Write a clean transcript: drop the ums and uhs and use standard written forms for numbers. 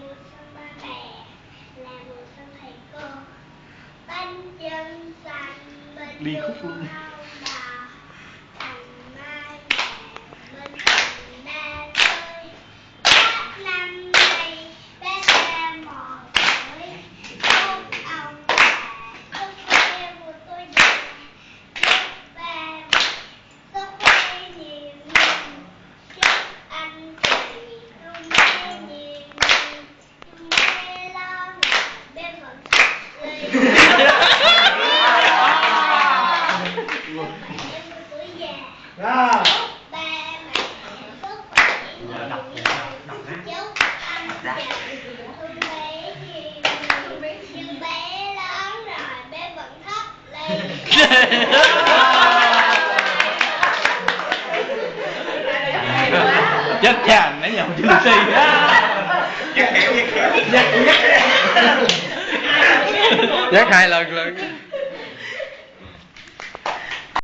mùa xuân ba bè, là mùa xuân thầy cô. Bánh chưng xanh bên đường hao đò, thành mai về bên thành đa tươi. Các năm nay bé ra mò tới, chúc ông bà sức khỏe của tôi già, chúc ba sức khỏe nhiều năm, chúc anh chị luôn bé nhiều năm, chung bé lo ngày bé vẫn ly. Tuổi già, chúc ba mẹ sức khỏe nhiều năm, chúc anh chị thương bé nhiều năm, nhưng bé lớn rồi bé vẫn thấp ly. Chắc chắn nãy giờ chưa suy nhắc hai lần